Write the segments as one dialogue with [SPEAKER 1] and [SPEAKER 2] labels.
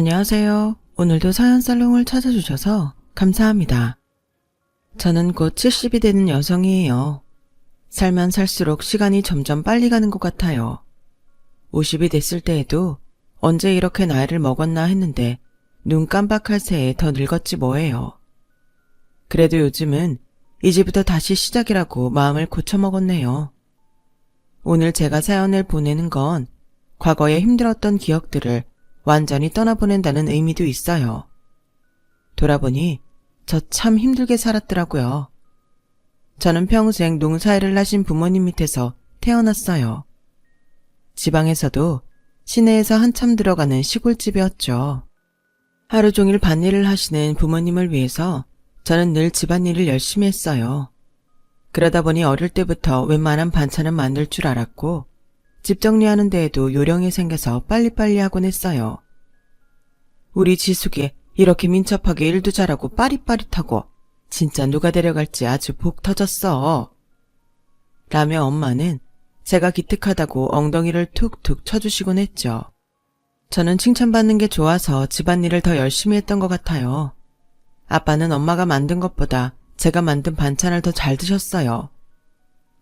[SPEAKER 1] 안녕하세요. 오늘도 사연살롱을 찾아주셔서 감사합니다. 저는 곧 70이 되는 여성이에요. 살면 살수록 시간이 점점 빨리 가는 것 같아요. 50이 됐을 때에도 언제 이렇게 나이를 먹었나 했는데 눈 깜박할 새에 더 늙었지 뭐예요. 그래도 요즘은 이제부터 다시 시작이라고 마음을 고쳐먹었네요. 오늘 제가 사연을 보내는 건 과거에 힘들었던 기억들을 완전히 떠나보낸다는 의미도 있어요. 돌아보니 저 참 힘들게 살았더라고요. 저는 평생 농사일을 하신 부모님 밑에서 태어났어요. 지방에서도 시내에서 한참 들어가는 시골집이었죠. 하루 종일 밭일을 하시는 부모님을 위해서 저는 늘 집안일을 열심히 했어요. 그러다 보니 어릴 때부터 웬만한 반찬은 만들 줄 알았고 집 정리하는 데에도 요령이 생겨서 빨리빨리 하곤 했어요. 우리 지숙이 이렇게 민첩하게 일도 잘하고 빠릿빠릿하고 진짜 누가 데려갈지 아주 복 터졌어. 라며 엄마는 제가 기특하다고 엉덩이를 툭툭 쳐주시곤 했죠. 저는 칭찬받는 게 좋아서 집안일을 더 열심히 했던 것 같아요. 아빠는 엄마가 만든 것보다 제가 만든 반찬을 더 잘 드셨어요.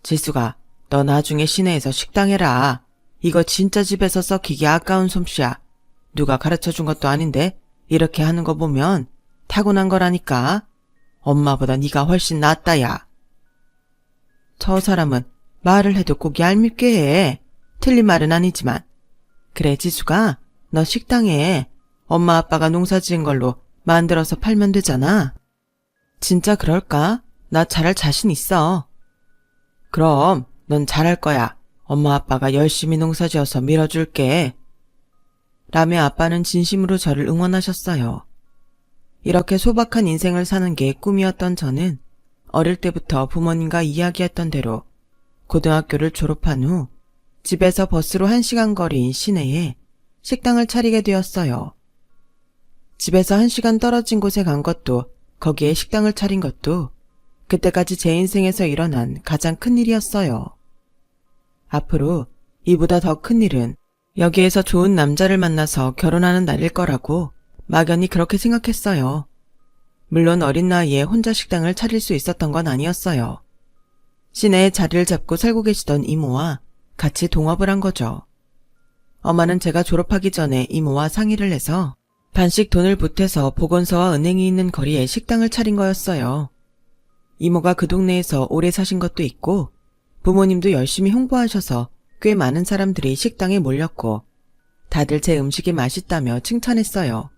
[SPEAKER 1] 지숙아, 너 나중에 시내에서 식당 해라. 이거 진짜 집에서 썩히기 아까운 솜씨야. 누가 가르쳐준 것도 아닌데 이렇게 하는 거 보면 타고난 거라니까. 엄마보다 네가 훨씬 낫다 야. 저 사람은 말을 해도 꼭 얄밉게 해. 틀린 말은 아니지만. 그래 지수가 너 식당에 엄마 아빠가 농사 지은 걸로 만들어서 팔면 되잖아. 진짜 그럴까? 나 잘할 자신 있어. 그럼 넌 잘할 거야. 엄마 아빠가 열심히 농사 지어서 밀어줄게. 라며 아빠는 진심으로 저를 응원하셨어요. 이렇게 소박한 인생을 사는 게 꿈이었던 저는 어릴 때부터 부모님과 이야기했던 대로 고등학교를 졸업한 후 집에서 버스로 1시간 거리인 시내에 식당을 차리게 되었어요. 집에서 1시간 떨어진 곳에 간 것도 거기에 식당을 차린 것도 그때까지 제 인생에서 일어난 가장 큰 일이었어요. 앞으로 이보다 더 큰 일은 여기에서 좋은 남자를 만나서 결혼하는 날일 거라고 막연히 그렇게 생각했어요. 물론 어린 나이에 혼자 식당을 차릴 수 있었던 건 아니었어요. 시내에 자리를 잡고 살고 계시던 이모와 같이 동업을 한 거죠. 엄마는 제가 졸업하기 전에 이모와 상의를 해서 반씩 돈을 보태서 보건소와 은행이 있는 거리에 식당을 차린 거였어요. 이모가 그 동네에서 오래 사신 것도 있고 부모님도 열심히 홍보하셔서 꽤 많은 사람들이 식당에 몰렸고 다들 제 음식이 맛있다며 칭찬했어요.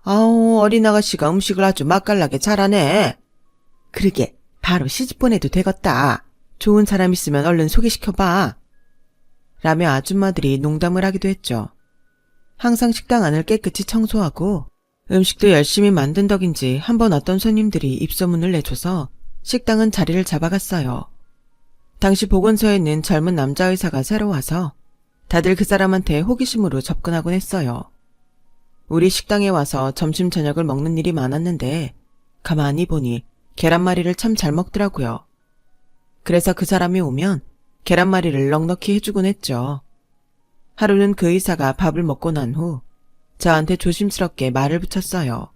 [SPEAKER 1] 아우, 어린 아가씨가 음식을 아주 맛깔나게 잘하네. 그러게, 바로 시집 보내도 되겠다. 좋은 사람 있으면 얼른 소개시켜봐. 라며 아줌마들이 농담을 하기도 했죠. 항상 식당 안을 깨끗이 청소하고 음식도 열심히 만든 덕인지 한번 어떤 손님들이 입소문을 내줘서 식당은 자리를 잡아갔어요. 당시 보건소에는 젊은 남자 의사가 새로 와서 다들 그 사람한테 호기심으로 접근하곤 했어요. 우리 식당에 와서 점심 저녁을 먹는 일이 많았는데 가만히 보니 계란말이를 참 잘 먹더라고요. 그래서 그 사람이 오면 계란말이를 넉넉히 해주곤 했죠. 하루는 그 의사가 밥을 먹고 난 후 저한테 조심스럽게 말을 붙였어요.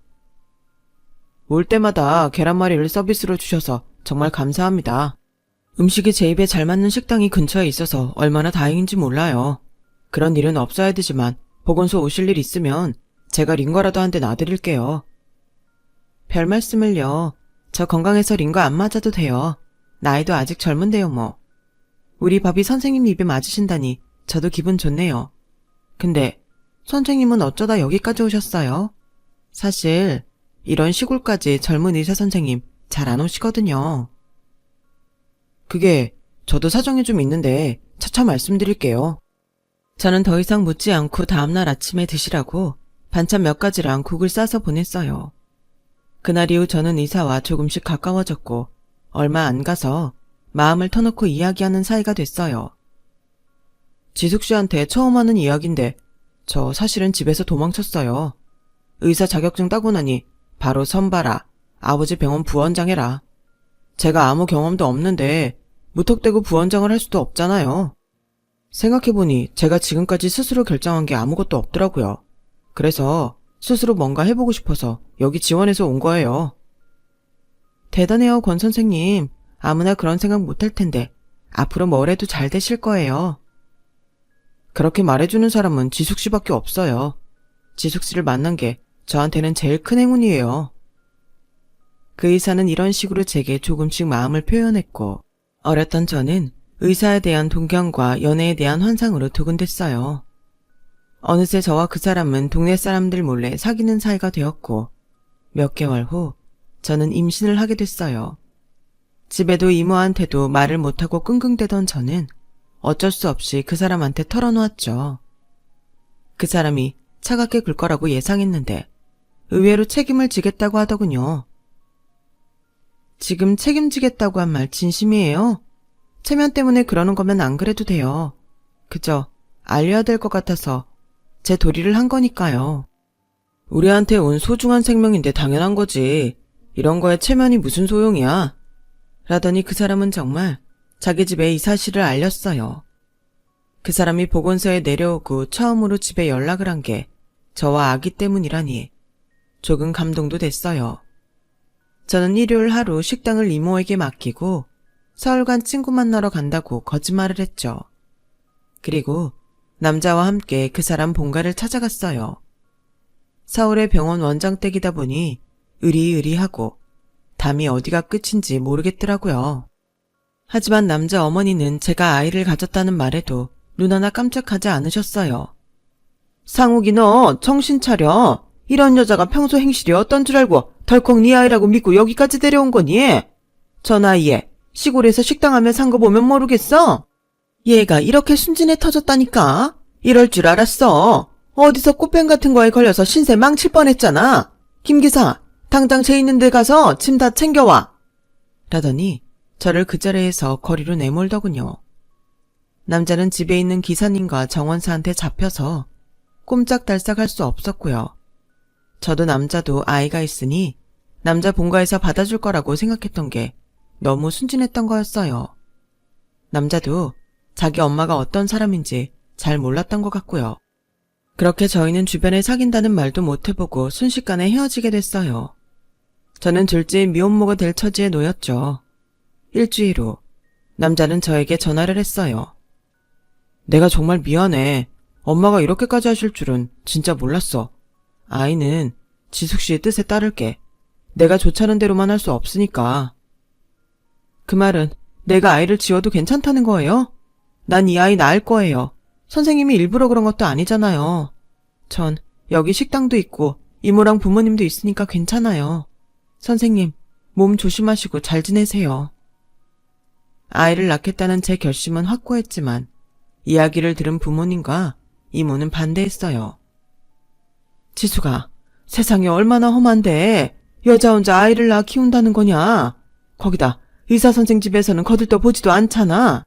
[SPEAKER 1] 올 때마다 계란말이를 서비스로 주셔서 정말 감사합니다. 음식이 제 입에 잘 맞는 식당이 근처에 있어서 얼마나 다행인지 몰라요. 그런 일은 없어야 되지만 보건소 오실 일 있으면 제가 링거라도 한 대 놔드릴게요. 별 말씀을요. 저 건강해서 링거 안 맞아도 돼요. 나이도 아직 젊은데요 뭐. 우리 밥이 선생님 입에 맞으신다니 저도 기분 좋네요. 근데 선생님은 어쩌다 여기까지 오셨어요? 사실 이런 시골까지 젊은 의사 선생님 잘 안 오시거든요. 그게 저도 사정이 좀 있는데 차차 말씀드릴게요. 저는 더 이상 묻지 않고 다음날 아침에 드시라고 반찬 몇 가지랑 국을 싸서 보냈어요. 그날 이후 저는 의사와 조금씩 가까워졌고 얼마 안 가서 마음을 터놓고 이야기하는 사이가 됐어요. 지숙 씨한테 처음 하는 이야기인데 저 사실은 집에서 도망쳤어요. 의사 자격증 따고 나니 바로 선봐라. 아버지 병원 부원장 해라. 제가 아무 경험도 없는데 무턱대고 부원장을 할 수도 없잖아요. 생각해보니 제가 지금까지 스스로 결정한 게 아무것도 없더라고요. 그래서 스스로 뭔가 해보고 싶어서 여기 지원해서 온 거예요. 대단해요, 권 선생님. 아무나 그런 생각 못할 텐데 앞으로 뭘 해도 잘 되실 거예요. 그렇게 말해주는 사람은 지숙 씨밖에 없어요. 지숙 씨를 만난 게 저한테는 제일 큰 행운이에요. 그 의사는 이런 식으로 제게 조금씩 마음을 표현했고, 어렸던 저는 의사에 대한 동경과 연애에 대한 환상으로 두근댔어요. 어느새 저와 그 사람은 동네 사람들 몰래 사귀는 사이가 되었고, 몇 개월 후 저는 임신을 하게 됐어요. 집에도 이모한테도 말을 못하고 끙끙대던 저는 어쩔 수 없이 그 사람한테 털어놓았죠. 그 사람이 차갑게 굴 거라고 예상했는데 의외로 책임을 지겠다고 하더군요. 지금 책임지겠다고 한 말 진심이에요? 체면 때문에 그러는 거면 안 그래도 돼요. 그저 알려야 될 것 같아서 제 도리를 한 거니까요. 우리한테 온 소중한 생명인데 당연한 거지. 이런 거에 체면이 무슨 소용이야. 라더니 그 사람은 정말 자기 집에 이 사실을 알렸어요. 그 사람이 보건소에 내려오고 처음으로 집에 연락을 한 게 저와 아기 때문이라니 조금 감동도 됐어요. 저는 일요일 하루 식당을 이모에게 맡기고 서울 간 친구 만나러 간다고 거짓말을 했죠. 그리고 남자와 함께 그 사람 본가를 찾아갔어요. 서울의 병원 원장댁이다 보니 으리으리하고 담이 어디가 끝인지 모르겠더라고요. 하지만 남자 어머니는 제가 아이를 가졌다는 말에도 눈 하나 깜짝하지 않으셨어요. 상욱이 너 정신 차려. 이런 여자가 평소 행실이 어떤 줄 알고 덜컥 네 아이라고 믿고 여기까지 데려온 거니? 저 나이에 시골에서 식당하며 산 거 보면 모르겠어? 얘가 이렇게 순진해 터졌다니까? 이럴 줄 알았어. 어디서 꽃뱀 같은 거에 걸려서 신세 망칠 뻔했잖아. 김 기사, 당장 쟤 있는 데 가서 짐 다 챙겨와. 라더니 저를 그 자리에서 거리로 내몰더군요. 남자는 집에 있는 기사님과 정원사한테 잡혀서 꼼짝달싹 할 수 없었고요. 저도 남자도 아이가 있으니 남자 본가에서 받아줄 거라고 생각했던 게 너무 순진했던 거였어요. 남자도 자기 엄마가 어떤 사람인지 잘 몰랐던 것 같고요. 그렇게 저희는 주변에 사귄다는 말도 못 해보고 순식간에 헤어지게 됐어요. 저는 둘째의 미혼모가 될 처지에 놓였죠. 일주일 후 남자는 저에게 전화를 했어요. 내가 정말 미안해. 엄마가 이렇게까지 하실 줄은 진짜 몰랐어. 아이는 지숙 씨의 뜻에 따를게. 내가 좋자는 대로만 할 수 없으니까. 그 말은 내가 아이를 지어도 괜찮다는 거예요? 난 이 아이 낳을 거예요. 선생님이 일부러 그런 것도 아니잖아요. 전 여기 식당도 있고 이모랑 부모님도 있으니까 괜찮아요. 선생님, 몸 조심하시고 잘 지내세요. 아이를 낳겠다는 제 결심은 확고했지만 이야기를 들은 부모님과 이모는 반대했어요. 지수가 세상에 얼마나 험한데 여자 혼자 아이를 낳아 키운다는 거냐. 거기다 의사선생 집에서는 거들떠 보지도 않잖아.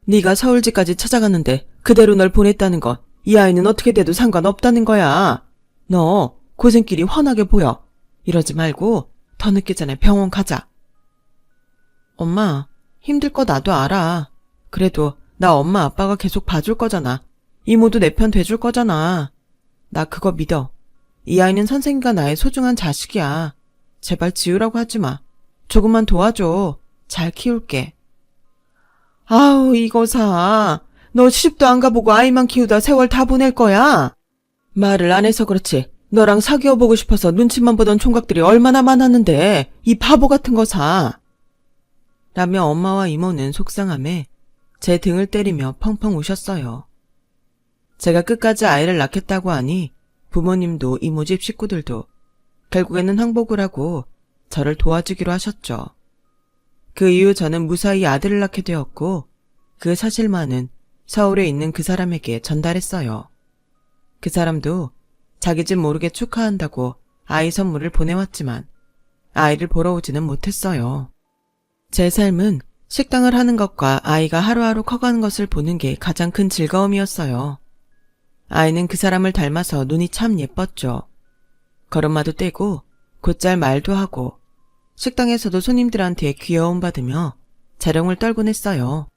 [SPEAKER 1] 네가 서울집까지 찾아갔는데 그대로 널 보냈다는 건 이 아이는 어떻게 돼도 상관없다는 거야. 너 고생길이 훤하게 보여. 이러지 말고 더 늦기 전에 병원 가자. 엄마, 힘들 거 나도 알아. 그래도 나 엄마 아빠가 계속 봐줄 거잖아. 이모도 내 편 돼줄 거잖아. 나 그거 믿어. 이 아이는 선생님과 나의 소중한 자식이야. 제발 지우라고 하지 마. 조금만 도와줘. 잘 키울게. 아우, 이거사. 너 시집도 안 가보고 아이만 키우다 세월 다 보낼 거야? 말을 안 해서 그렇지. 너랑 사귀어보고 싶어서 눈치만 보던 총각들이 얼마나 많았는데 이 바보 같은 거사. 라며 엄마와 이모는 속상함에 제 등을 때리며 펑펑 우셨어요. 제가 끝까지 아이를 낳겠다고 하니 부모님도 이모집 식구들도 결국에는 항복을 하고 저를 도와주기로 하셨죠. 그 이후 저는 무사히 아들을 낳게 되었고 그 사실만은 서울에 있는 그 사람에게 전달했어요. 그 사람도 자기 집 모르게 축하한다고 아이 선물을 보내왔지만 아이를 보러 오지는 못했어요. 제 삶은 식당을 하는 것과 아이가 하루하루 커가는 것을 보는 게 가장 큰 즐거움이었어요. 아이는 그 사람을 닮아서 눈이 참 예뻤죠. 걸음마도 떼고 곧잘 말도 하고 식당에서도 손님들한테 귀여움 받으며 자령을 떨곤 했어요.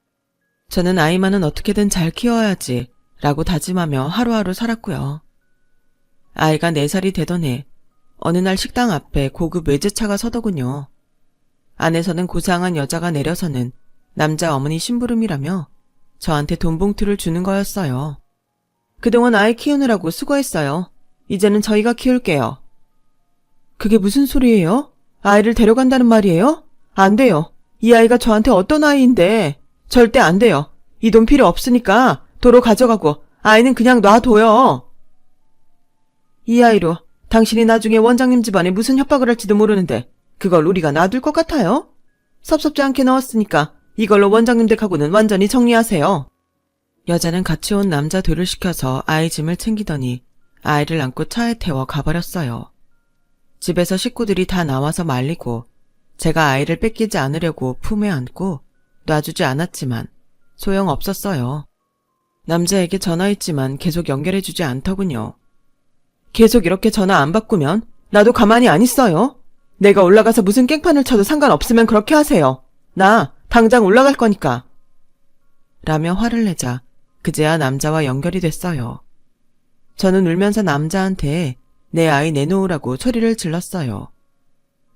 [SPEAKER 1] 저는 아이만은 어떻게든 잘 키워야지 라고 다짐하며 하루하루 살았고요. 아이가 4살이 되던 해 어느 날 식당 앞에 고급 외제차가 서더군요. 안에서는 고상한 여자가 내려서는 남자 어머니 심부름이라며 저한테 돈 봉투를 주는 거였어요. 그동안 아이 키우느라고 수고했어요. 이제는 저희가 키울게요. 그게 무슨 소리예요? 아이를 데려간다는 말이에요? 안 돼요. 이 아이가 저한테 어떤 아이인데. 절대 안 돼요. 이 돈 필요 없으니까 도로 가져가고 아이는 그냥 놔둬요. 이 아이로 당신이 나중에 원장님 집안에 무슨 협박을 할지도 모르는데 그걸 우리가 놔둘 것 같아요? 섭섭지 않게 넣었으니까 이걸로 원장님 댁하고는 완전히 정리하세요. 여자는 같이 온 남자 둘을 시켜서 아이 짐을 챙기더니 아이를 안고 차에 태워 가버렸어요. 집에서 식구들이 다 나와서 말리고 제가 아이를 뺏기지 않으려고 품에 안고 놔주지 않았지만 소용없었어요. 남자에게 전화했지만 계속 연결해주지 않더군요. 계속 이렇게 전화 안 바꾸면 나도 가만히 안 있어요. 내가 올라가서 무슨 깽판을 쳐도 상관없으면 그렇게 하세요. 나 당장 올라갈 거니까. 라며 화를 내자 그제야 남자와 연결이 됐어요. 저는 울면서 남자한테 내 아이 내놓으라고 소리를 질렀어요.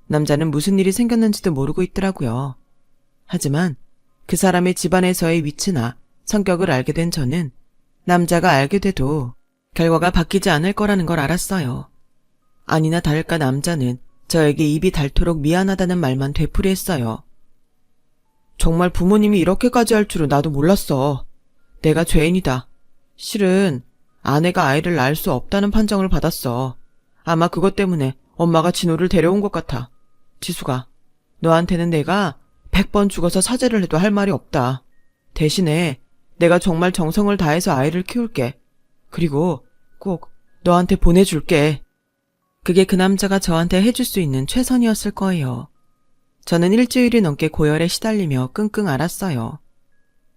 [SPEAKER 1] 남자는 무슨 일이 생겼는지도 모르고 있더라고요. 하지만 그 사람의 집안에서의 위치나 성격을 알게 된 저는 남자가 알게 돼도 결과가 바뀌지 않을 거라는 걸 알았어요. 아니나 다를까 남자는 저에게 입이 닳도록 미안하다는 말만 되풀이했어요. 정말 부모님이 이렇게까지 할 줄은 나도 몰랐어. 내가 죄인이다. 실은 아내가 아이를 낳을 수 없다는 판정을 받았어. 아마 그것 때문에 엄마가 진호를 데려온 것 같아. 지수가, 너한테는 내가 100번 죽어서 사죄를 해도 할 말이 없다. 대신에 내가 정말 정성을 다해서 아이를 키울게. 그리고 꼭 너한테 보내줄게. 그게 그 남자가 저한테 해줄 수 있는 최선이었을 거예요. 저는 일주일이 넘게 고열에 시달리며 끙끙 앓았어요.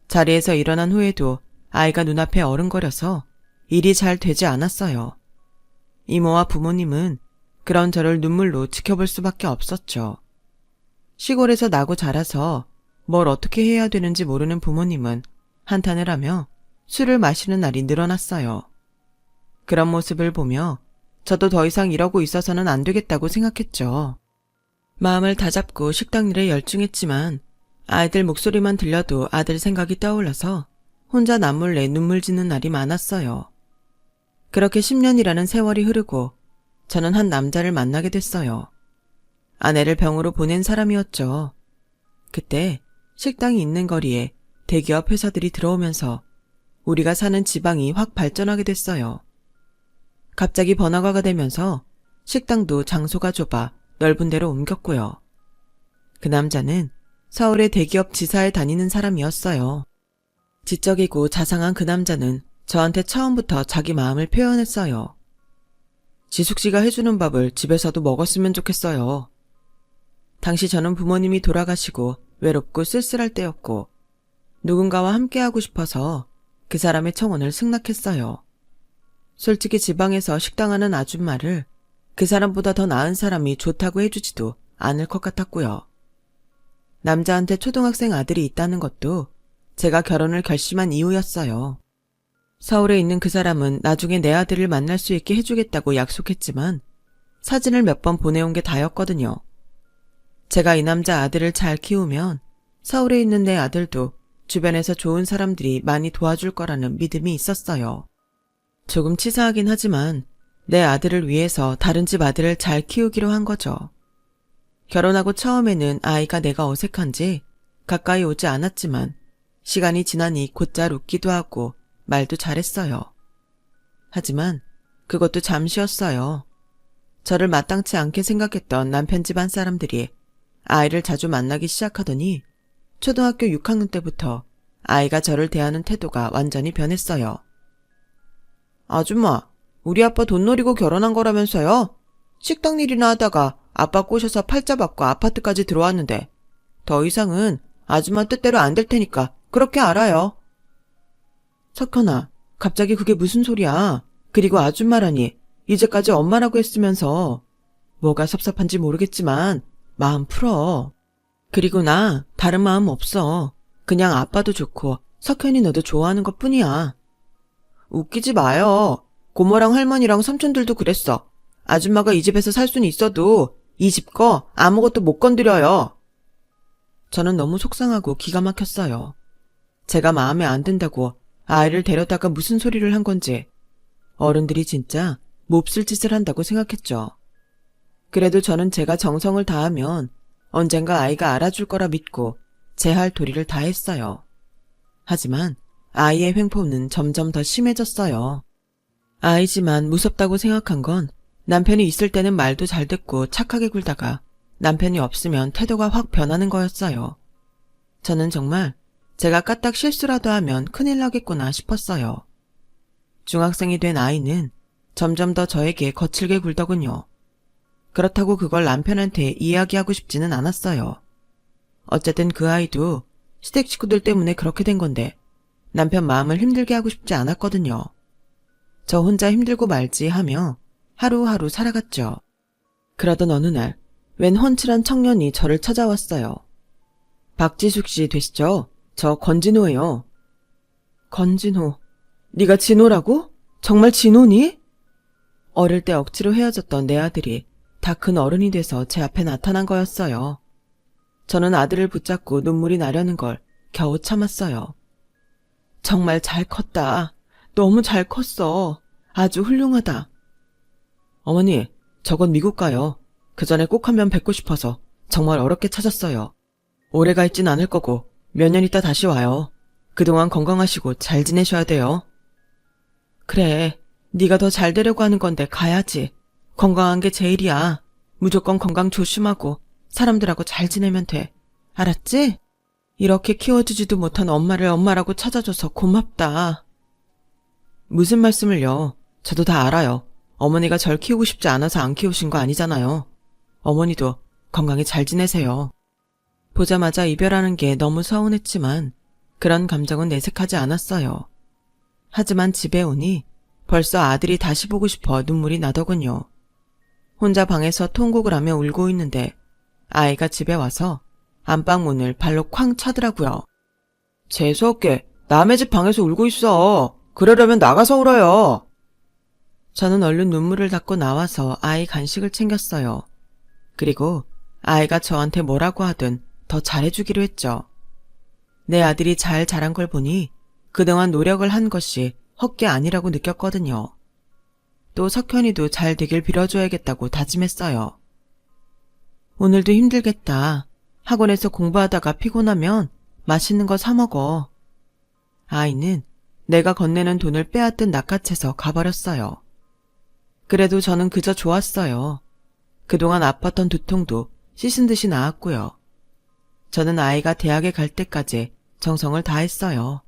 [SPEAKER 1] 자리에서 일어난 후에도 아이가 눈앞에 어른거려서 일이 잘 되지 않았어요. 이모와 부모님은 그런 저를 눈물로 지켜볼 수밖에 없었죠. 시골에서 나고 자라서 뭘 어떻게 해야 되는지 모르는 부모님은 한탄을 하며 술을 마시는 날이 늘어났어요. 그런 모습을 보며 저도 더 이상 이러고 있어서는 안 되겠다고 생각했죠. 마음을 다잡고 식당 일에 열중했지만 아이들 목소리만 들려도 아들 생각이 떠올라서 혼자 남몰래 눈물 짓는 날이 많았어요. 그렇게 10년이라는 세월이 흐르고 저는 한 남자를 만나게 됐어요. 아내를 병으로 보낸 사람이었죠. 그때 식당이 있는 거리에 대기업 회사들이 들어오면서 우리가 사는 지방이 확 발전하게 됐어요. 갑자기 번화가가 되면서 식당도 장소가 좁아 넓은 데로 옮겼고요. 그 남자는 서울의 대기업 지사에 다니는 사람이었어요. 지적이고 자상한 그 남자는 저한테 처음부터 자기 마음을 표현했어요. 지숙 씨가 해주는 밥을 집에서도 먹었으면 좋겠어요. 당시 저는 부모님이 돌아가시고 외롭고 쓸쓸할 때였고 누군가와 함께하고 싶어서 그 사람의 청혼을 승낙했어요. 솔직히 지방에서 식당하는 아줌마를 그 사람보다 더 나은 사람이 좋다고 해주지도 않을 것 같았고요. 남자한테 초등학생 아들이 있다는 것도 제가 결혼을 결심한 이유였어요. 서울에 있는 그 사람은 나중에 내 아들을 만날 수 있게 해주겠다고 약속했지만 사진을 몇 번 보내온 게 다였거든요. 제가 이 남자 아들을 잘 키우면 서울에 있는 내 아들도 주변에서 좋은 사람들이 많이 도와줄 거라는 믿음이 있었어요. 조금 치사하긴 하지만 내 아들을 위해서 다른 집 아들을 잘 키우기로 한 거죠. 결혼하고 처음에는 아이가 내가 어색한지 가까이 오지 않았지만 시간이 지나니 곧잘 웃기도 하고 말도 잘했어요. 하지만 그것도 잠시였어요. 저를 마땅치 않게 생각했던 남편 집안 사람들이 아이를 자주 만나기 시작하더니 초등학교 6학년 때부터 아이가 저를 대하는 태도가 완전히 변했어요. 아줌마, 우리 아빠 돈 노리고 결혼한 거라면서요? 식당 일이나 하다가 아빠 꼬셔서 팔자 받고 아파트까지 들어왔는데 더 이상은 아줌마 뜻대로 안 될 테니까 그렇게 알아요. 석현아, 갑자기 그게 무슨 소리야? 그리고 아줌마라니 이제까지 엄마라고 했으면서 뭐가 섭섭한지 모르겠지만 마음 풀어. 그리고 나 다른 마음 없어. 그냥 아빠도 좋고 석현이 너도 좋아하는 것뿐이야. 웃기지 마요. 고모랑 할머니랑 삼촌들도 그랬어. 아줌마가 이 집에서 살 수는 있어도 이 집 거 아무것도 못 건드려요. 저는 너무 속상하고 기가 막혔어요. 제가 마음에 안 든다고 아이를 데려다가 무슨 소리를 한 건지 어른들이 진짜 몹쓸 짓을 한다고 생각했죠. 그래도 저는 제가 정성을 다하면 언젠가 아이가 알아줄 거라 믿고 제 할 도리를 다 했어요. 하지만 아이의 횡포는 점점 더 심해졌어요. 아이지만 무섭다고 생각한 건 남편이 있을 때는 말도 잘 듣고 착하게 굴다가 남편이 없으면 태도가 확 변하는 거였어요. 저는 정말 제가 까딱 실수라도 하면 큰일 나겠구나 싶었어요. 중학생이 된 아이는 점점 더 저에게 거칠게 굴더군요. 그렇다고 그걸 남편한테 이야기하고 싶지는 않았어요. 어쨌든 그 아이도 시댁 식구들 때문에 그렇게 된 건데 남편 마음을 힘들게 하고 싶지 않았거든요. 저 혼자 힘들고 말지 하며 하루하루 살아갔죠. 그러던 어느 날 웬 훤칠한 청년이 저를 찾아왔어요. 박지숙 씨 되시죠? 저 권진호예요. 권진호. 네가 진호라고? 정말 진호니? 어릴 때 억지로 헤어졌던 내 아들이 다 큰 어른이 돼서 제 앞에 나타난 거였어요. 저는 아들을 붙잡고 눈물이 나려는 걸 겨우 참았어요. 정말 잘 컸다. 너무 잘 컸어. 아주 훌륭하다. 어머니, 저건 미국 가요. 그 전에 꼭 한 번 뵙고 싶어서 정말 어렵게 찾았어요. 오래가 있진 않을 거고 몇 년 있다 다시 와요. 그동안 건강하시고 잘 지내셔야 돼요. 그래, 네가 더 잘 되려고 하는 건데 가야지. 건강한 게 제일이야. 무조건 건강 조심하고 사람들하고 잘 지내면 돼. 알았지? 이렇게 키워주지도 못한 엄마를 엄마라고 찾아줘서 고맙다. 무슨 말씀을요? 저도 다 알아요. 어머니가 절 키우고 싶지 않아서 안 키우신 거 아니잖아요. 어머니도 건강히 잘 지내세요. 보자마자 이별하는 게 너무 서운했지만 그런 감정은 내색하지 않았어요. 하지만 집에 오니 벌써 아들이 다시 보고 싶어 눈물이 나더군요. 혼자 방에서 통곡을 하며 울고 있는데 아이가 집에 와서 안방 문을 발로 쾅 차더라고요. 재수없게 남의 집 방에서 울고 있어. 그러려면 나가서 울어요. 저는 얼른 눈물을 닦고 나와서 아이 간식을 챙겼어요. 그리고 아이가 저한테 뭐라고 하든 더 잘해주기로 했죠. 내 아들이 잘 자란 걸 보니 그동안 노력을 한 것이 헛게 아니라고 느꼈거든요. 또 석현이도 잘 되길 빌어줘야겠다고 다짐했어요. 오늘도 힘들겠다. 학원에서 공부하다가 피곤하면 맛있는 거 사 먹어. 아이는 내가 건네는 돈을 빼앗든 낚아채서 가버렸어요. 그래도 저는 그저 좋았어요. 그동안 아팠던 두통도 씻은 듯이 나았고요. 저는 아이가 대학에 갈 때까지 정성을 다했어요.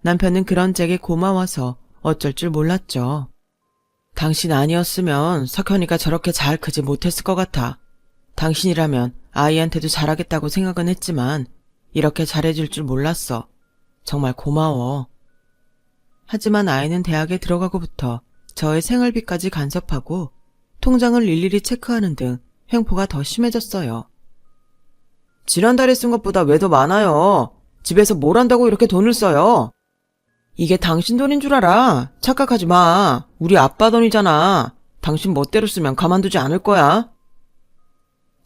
[SPEAKER 1] 남편은 그런 제게 고마워서 어쩔 줄 몰랐죠. 당신 아니었으면 석현이가 저렇게 잘 크지 못했을 것 같아. 당신이라면 아이한테도 잘하겠다고 생각은 했지만 이렇게 잘해줄 줄 몰랐어. 정말 고마워. 하지만 아이는 대학에 들어가고부터 저의 생활비까지 간섭하고 통장을 일일이 체크하는 등 횡포가 더 심해졌어요. 지난달에 쓴 것보다 왜 더 많아요? 집에서 뭘 한다고 이렇게 돈을 써요? 이게 당신 돈인 줄 알아. 착각하지 마. 우리 아빠 돈이잖아. 당신 멋대로 쓰면 가만두지 않을 거야.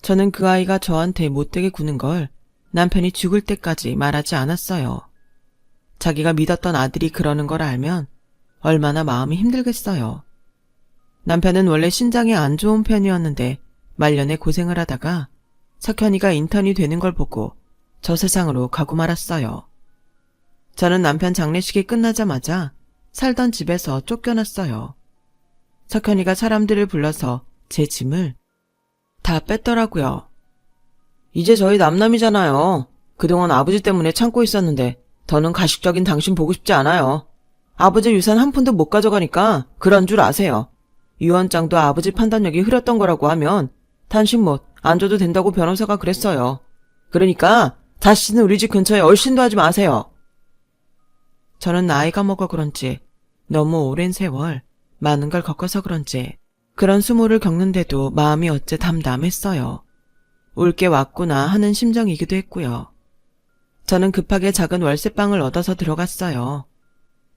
[SPEAKER 1] 저는 그 아이가 저한테 못되게 구는 걸 남편이 죽을 때까지 말하지 않았어요. 자기가 믿었던 아들이 그러는 걸 알면 얼마나 마음이 힘들겠어요. 남편은 원래 신장이 안 좋은 편이었는데 말년에 고생을 하다가 석현이가 인턴이 되는 걸 보고 저 세상으로 가고 말았어요. 저는 남편 장례식이 끝나자마자 살던 집에서 쫓겨났어요. 석현이가 사람들을 불러서 제 짐을 다 뺐더라고요. 이제 저희 남남이잖아요. 그동안 아버지 때문에 참고 있었는데 더는 가식적인 당신 보고 싶지 않아요. 아버지 유산 한 푼도 못 가져가니까 그런 줄 아세요. 유언장도 아버지 판단력이 흐렸던 거라고 하면 단식 못 안 줘도 된다고 변호사가 그랬어요. 그러니까 다시는 우리 집 근처에 얼씬도 하지 마세요. 저는 나이가 먹어 그런지 너무 오랜 세월 많은 걸 겪어서 그런지 그런 수모를 겪는데도 마음이 어째 담담했어요. 올 게 왔구나 하는 심정이기도 했고요. 저는 급하게 작은 월세방을 얻어서 들어갔어요.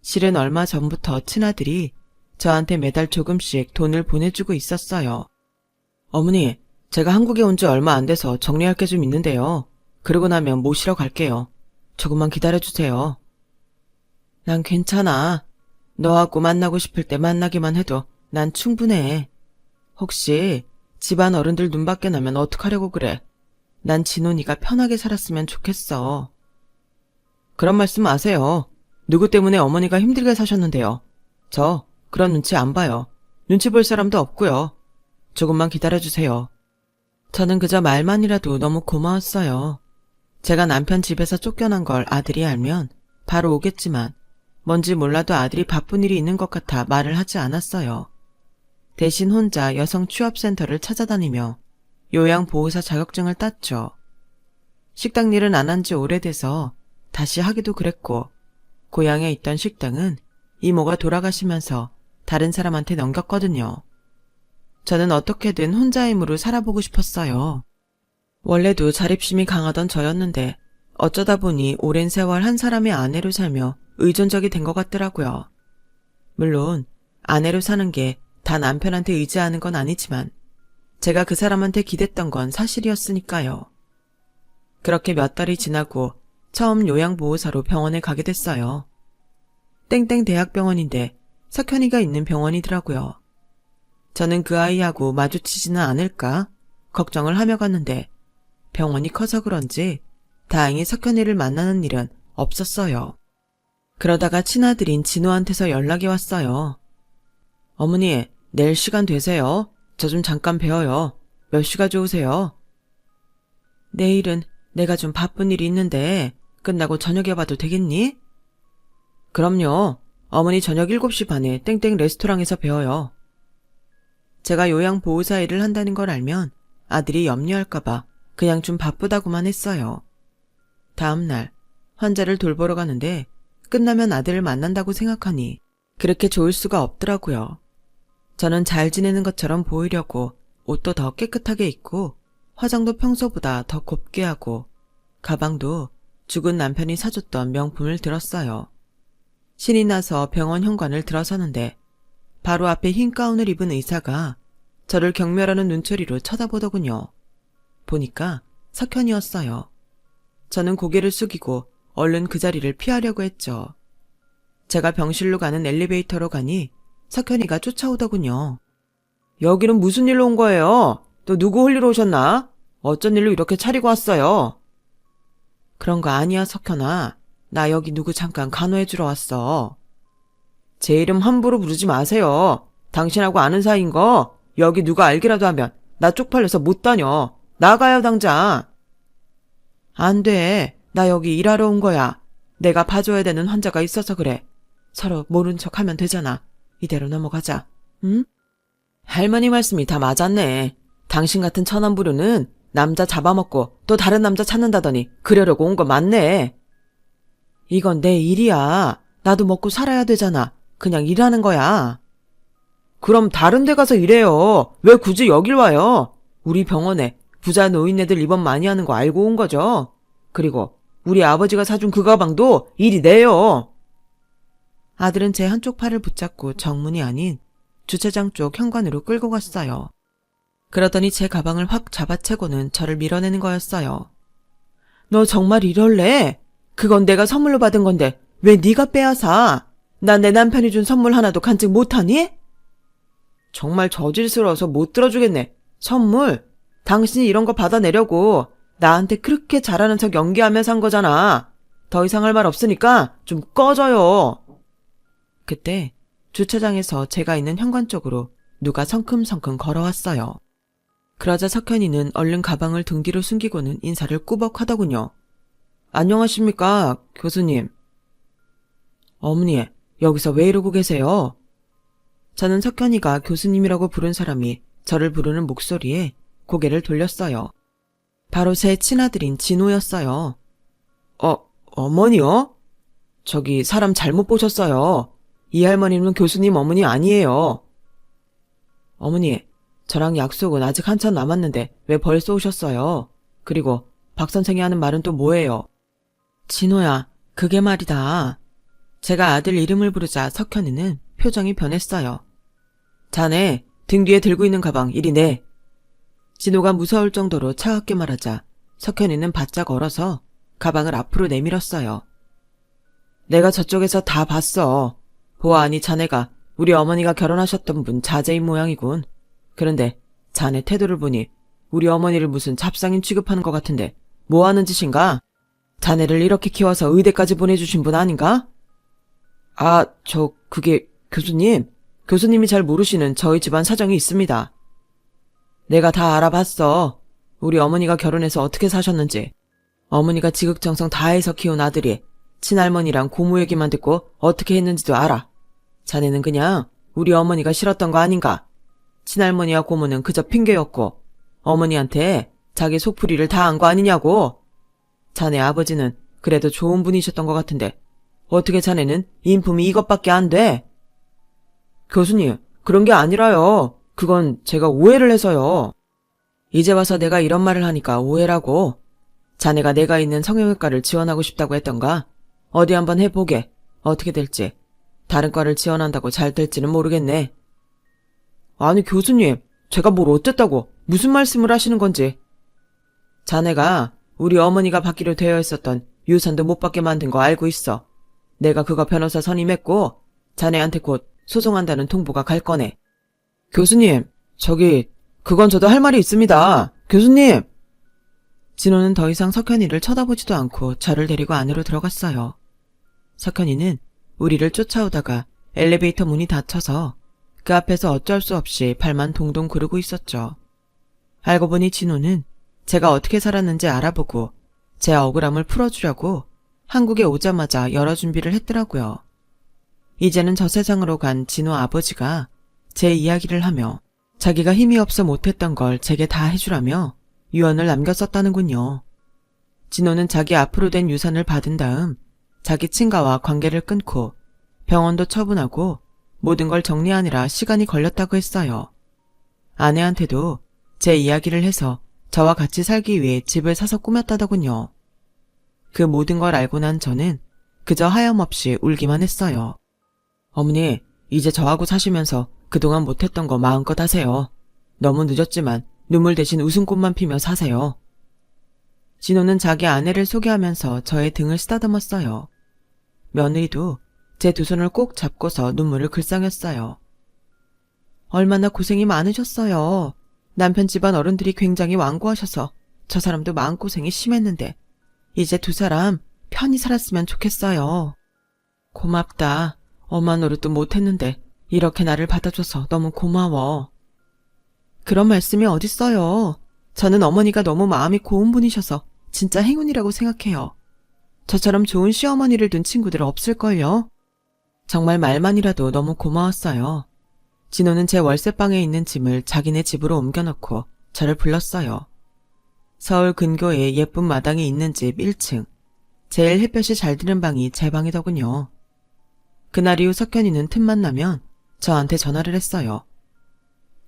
[SPEAKER 1] 실은 얼마 전부터 친아들이 저한테 매달 조금씩 돈을 보내주고 있었어요. 어머니, 제가 한국에 온 지 얼마 안 돼서 정리할 게 좀 있는데요. 그러고 나면 모시러 갈게요. 조금만 기다려주세요. 난 괜찮아. 너하고 만나고 싶을 때 만나기만 해도 난 충분해. 혹시 집안 어른들 눈밖에 나면 어떡하려고 그래? 난 진원이가 편하게 살았으면 좋겠어. 그런 말씀 마세요. 누구 때문에 어머니가 힘들게 사셨는데요. 저 그런 눈치 안 봐요. 눈치 볼 사람도 없고요. 조금만 기다려주세요. 저는 그저 말만이라도 너무 고마웠어요. 제가 남편 집에서 쫓겨난 걸 아들이 알면 바로 오겠지만 뭔지 몰라도 아들이 바쁜 일이 있는 것 같아 말을 하지 않았어요. 대신 혼자 여성 취업센터를 찾아다니며 요양보호사 자격증을 땄죠. 식당 일은 안 한 지 오래돼서 다시 하기도 그랬고 고향에 있던 식당은 이모가 돌아가시면서 다른 사람한테 넘겼거든요. 저는 어떻게든 혼자 힘으로 살아보고 싶었어요. 원래도 자립심이 강하던 저였는데 어쩌다 보니 오랜 세월 한 사람의 아내로 살며 의존적이 된 것 같더라고요. 물론 아내로 사는 게 다 남편한테 의지하는 건 아니지만 제가 그 사람한테 기댔던 건 사실이었으니까요. 그렇게 몇 달이 지나고 처음 요양보호사로 병원에 가게 됐어요. 땡땡 대학병원인데 석현이가 있는 병원이더라고요. 저는 그 아이하고 마주치지는 않을까 걱정을 하며 갔는데 병원이 커서 그런지 다행히 석현이를 만나는 일은 없었어요. 그러다가 친아들인 진호한테서 연락이 왔어요. 어머니, 내일 시간 되세요? 저 좀 잠깐 뵈어요. 몇 시가 좋으세요? 내일은 내가 좀 바쁜 일이 있는데 끝나고 저녁에 봐도 되겠니? 그럼요. 어머니 저녁 7시 반에 땡땡 레스토랑에서 뵈어요. 제가 요양보호사 일을 한다는 걸 알면 아들이 염려할까봐 그냥 좀 바쁘다고만 했어요. 다음날 환자를 돌보러 가는데 끝나면 아들을 만난다고 생각하니 그렇게 좋을 수가 없더라고요. 저는 잘 지내는 것처럼 보이려고 옷도 더 깨끗하게 입고 화장도 평소보다 더 곱게 하고 가방도 죽은 남편이 사줬던 명품을 들었어요. 신이 나서 병원 현관을 들어서는데 바로 앞에 흰 가운을 입은 의사가 저를 경멸하는 눈초리로 쳐다보더군요. 보니까 석현이었어요. 저는 고개를 숙이고 얼른 그 자리를 피하려고 했죠. 제가 병실로 가는 엘리베이터로 가니 석현이가 쫓아오더군요. 여기는 무슨 일로 온 거예요? 또 누구 홀리러 오셨나? 어쩐 일로 이렇게 차리고 왔어요? 그런 거 아니야, 석현아. 나 여기 누구 잠깐 간호해주러 왔어. 제 이름 함부로 부르지 마세요. 당신하고 아는 사이인 거 여기 누가 알기라도 하면 나 쪽팔려서 못 다녀. 나가요, 당장. 안 돼. 나 여기 일하러 온 거야. 내가 봐줘야 되는 환자가 있어서 그래. 서로 모른 척 하면 되잖아. 이대로 넘어가자. 응? 할머니 말씀이 다 맞았네. 당신 같은 천안부류는 남자 잡아먹고 또 다른 남자 찾는다더니 그러려고 온 거 맞네. 이건 내 일이야. 나도 먹고 살아야 되잖아. 그냥 일하는 거야. 그럼 다른 데 가서 일해요. 왜 굳이 여길 와요? 우리 병원에 부자 노인네들 입원 많이 하는 거 알고 온 거죠? 그리고 우리 아버지가 사준 그 가방도 일이 내요. 아들은 제 한쪽 팔을 붙잡고 정문이 아닌 주차장 쪽 현관으로 끌고 갔어요. 그러더니 제 가방을 확 잡아채고는 저를 밀어내는 거였어요. 너 정말 이럴래? 그건 내가 선물로 받은 건데 왜 네가 빼앗아? 난 내 남편이 준 선물 하나도 간직 못하니? 정말 저질스러워서 못 들어주겠네. 선물? 당신이 이런 거 받아내려고 나한테 그렇게 잘하는 척 연기하면서 한 거잖아. 더 이상 할 말 없으니까 좀 꺼져요. 그때 주차장에서 제가 있는 현관 쪽으로 누가 성큼성큼 걸어왔어요. 그러자 석현이는 얼른 가방을 등 뒤로 숨기고는 인사를 꾸벅 하더군요. 안녕하십니까, 교수님. 어머니, 여기서 왜 이러고 계세요? 저는 석현이가 교수님이라고 부른 사람이 저를 부르는 목소리에 고개를 돌렸어요. 바로 제 친아들인 진호였어요. 어머니요? 저기 사람 잘못 보셨어요. 이 할머니는 교수님 어머니 아니에요. 어머니, 저랑 약속은 아직 한참 남았는데 왜 벌써 오셨어요? 그리고 박 선생이 하는 말은 또 뭐예요? 진호야, 그게 말이다. 제가 아들 이름을 부르자 석현이는 표정이 변했어요. 자네, 등 뒤에 들고 있는 가방 이리 내. 진호가 무서울 정도로 차갑게 말하자 석현이는 바짝 얼어서 가방을 앞으로 내밀었어요. 내가 저쪽에서 다 봤어. 보아하니 자네가 우리 어머니가 결혼하셨던 분 자제인 모양이군. 그런데 자네 태도를 보니 우리 어머니를 무슨 잡상인 취급하는 것 같은데 뭐 하는 짓인가? 자네를 이렇게 키워서 의대까지 보내주신 분 아닌가? 아, 그게 교수님이 잘 모르시는 저희 집안 사정이 있습니다. 내가 다 알아봤어. 우리 어머니가 결혼해서 어떻게 사셨는지. 어머니가 지극정성 다해서 키운 아들이 친할머니랑 고모 얘기만 듣고 어떻게 했는지도 알아. 자네는 그냥 우리 어머니가 싫었던 거 아닌가? 친할머니와 고모는 그저 핑계였고 어머니한테 자기 속풀이를 다 한 거 아니냐고. 자네 아버지는 그래도 좋은 분이셨던 것 같은데 어떻게 자네는 인품이 이것밖에 안 돼? 교수님, 그런 게 아니라요. 그건 제가 오해를 해서요. 이제 와서 내가 이런 말을 하니까 오해라고. 자네가 내가 있는 성형외과를 지원하고 싶다고 했던가? 어디 한번 해보게. 어떻게 될지. 다른 과를 지원한다고 잘 될지는 모르겠네. 아니 교수님, 제가 뭘 어쨌다고 무슨 말씀을 하시는 건지. 자네가 우리 어머니가 받기로 되어 있었던 유산도 못 받게 만든 거 알고 있어. 내가 그거 변호사 선임했고 자네한테 곧 소송한다는 통보가 갈 거네. 교수님, 그건 저도 할 말이 있습니다. 교수님! 진호는 더 이상 석현이를 쳐다보지도 않고 저를 데리고 안으로 들어갔어요. 석현이는 우리를 쫓아오다가 엘리베이터 문이 닫혀서 그 앞에서 어쩔 수 없이 발만 동동 구르고 있었죠. 알고 보니 진호는 제가 어떻게 살았는지 알아보고 제 억울함을 풀어주려고 한국에 오자마자 여러 준비를 했더라고요. 이제는 저 세상으로 간 진호 아버지가 제 이야기를 하며 자기가 힘이 없어 못했던 걸 제게 다 해주라며 유언을 남겼었다는군요. 진호는 자기 앞으로 된 유산을 받은 다음 자기 친가와 관계를 끊고 병원도 처분하고 모든 걸 정리하느라 시간이 걸렸다고 했어요. 아내한테도 제 이야기를 해서 저와 같이 살기 위해 집을 사서 꾸몄다더군요. 그 모든 걸 알고 난 저는 그저 하염없이 울기만 했어요. 어머니, 이제 저하고 사시면서 그동안 못했던 거 마음껏 하세요. 너무 늦었지만 눈물 대신 웃음꽃만 피며 사세요. 진호는 자기 아내를 소개하면서 저의 등을 쓰다듬었어요. 며느리도 제 두 손을 꼭 잡고서 눈물을 글썽였어요. 얼마나 고생이 많으셨어요. 남편 집안 어른들이 굉장히 완고하셔서 저 사람도 마음고생이 심했는데 이제 두 사람 편히 살았으면 좋겠어요. 고맙다. 엄마 노릇도 못했는데 이렇게 나를 받아줘서 너무 고마워. 그런 말씀이 어딨어요. 저는 어머니가 너무 마음이 고운 분이셔서 진짜 행운이라고 생각해요. 저처럼 좋은 시어머니를 둔 친구들 없을걸요? 정말 말만이라도 너무 고마웠어요. 진호는 제 월세방에 있는 짐을 자기네 집으로 옮겨놓고 저를 불렀어요. 서울 근교에 예쁜 마당이 있는 집 1층. 제일 햇볕이 잘 드는 방이 제 방이더군요. 그날 이후 석현이는 틈만 나면 저한테 전화를 했어요.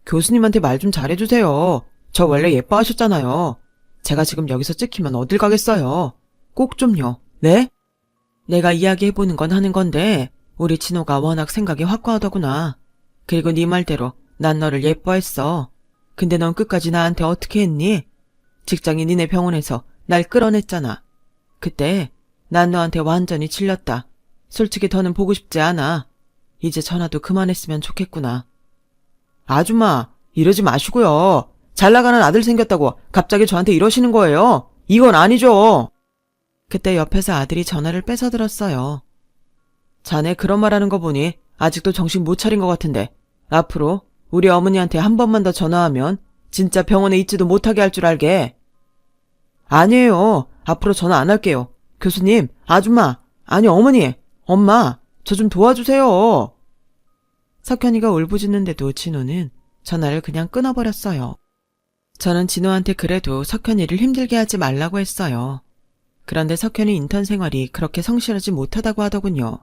[SPEAKER 1] 교수님한테 말 좀 잘해주세요. 저 원래 예뻐하셨잖아요. 제가 지금 여기서 찍히면 어딜 가겠어요. 꼭 좀요. 네? 내가 이야기해보는 건 하는 건데 우리 진호가 워낙 생각이 확고하더구나. 그리고 네 말대로 난 너를 예뻐했어. 근데 넌 끝까지 나한테 어떻게 했니? 직장인 니네 병원에서 날 끌어냈잖아. 그때 난 너한테 완전히 질렸다. 솔직히 더는 보고 싶지 않아. 이제 전화도 그만했으면 좋겠구나. 아줌마, 이러지 마시고요. 잘나가는 아들 생겼다고 갑자기 저한테 이러시는 거예요. 이건 아니죠. 그때 옆에서 아들이 전화를 뺏어들었어요. 자네 그런 말하는 거 보니 아직도 정신 못 차린 것 같은데 앞으로 우리 어머니한테 한 번만 더 전화하면 진짜 병원에 있지도 못하게 할 줄 알게. 아니에요. 앞으로 전화 안 할게요. 교수님, 아줌마, 아니 어머니, 엄마, 저 좀 도와주세요. 석현이가 울부짖는데도 진호는 전화를 그냥 끊어버렸어요. 저는 진호한테 그래도 석현이를 힘들게 하지 말라고 했어요. 그런데 석현이 인턴 생활이 그렇게 성실하지 못하다고 하더군요.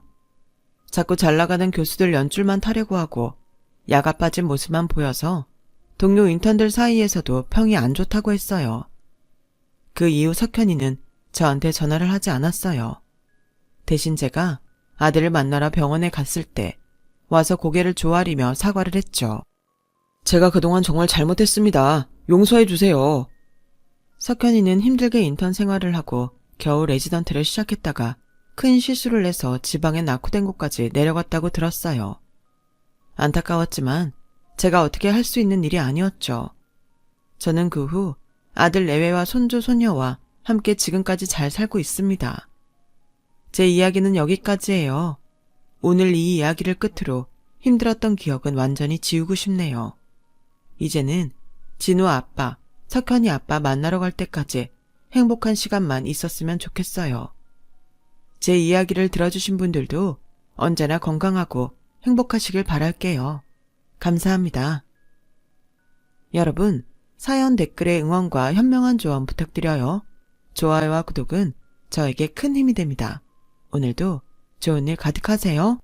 [SPEAKER 1] 자꾸 잘나가는 교수들 연줄만 타려고 하고 야가 빠진 모습만 보여서 동료 인턴들 사이에서도 평이 안 좋다고 했어요. 그 이후 석현이는 저한테 전화를 하지 않았어요. 대신 제가 아들을 만나러 병원에 갔을 때 와서 고개를 조아리며 사과를 했죠. 제가 그동안 정말 잘못했습니다. 용서해 주세요. 석현이는 힘들게 인턴 생활을 하고 겨우 레지던트를 시작했다가 큰 실수를 해서 지방에 낙후된 곳까지 내려갔다고 들었어요. 안타까웠지만 제가 어떻게 할 수 있는 일이 아니었죠. 저는 그 후 아들 내외와 손주 손녀와 함께 지금까지 잘 살고 있습니다. 제 이야기는 여기까지예요. 오늘 이 이야기를 끝으로 힘들었던 기억은 완전히 지우고 싶네요. 이제는 진우 아빠, 석현이 아빠 만나러 갈 때까지 행복한 시간만 있었으면 좋겠어요. 제 이야기를 들어주신 분들도 언제나 건강하고 행복하시길 바랄게요. 감사합니다. 여러분, 사연 댓글에 응원과 현명한 조언 부탁드려요. 좋아요와 구독은 저에게 큰 힘이 됩니다. 오늘도 좋은 일 가득하세요.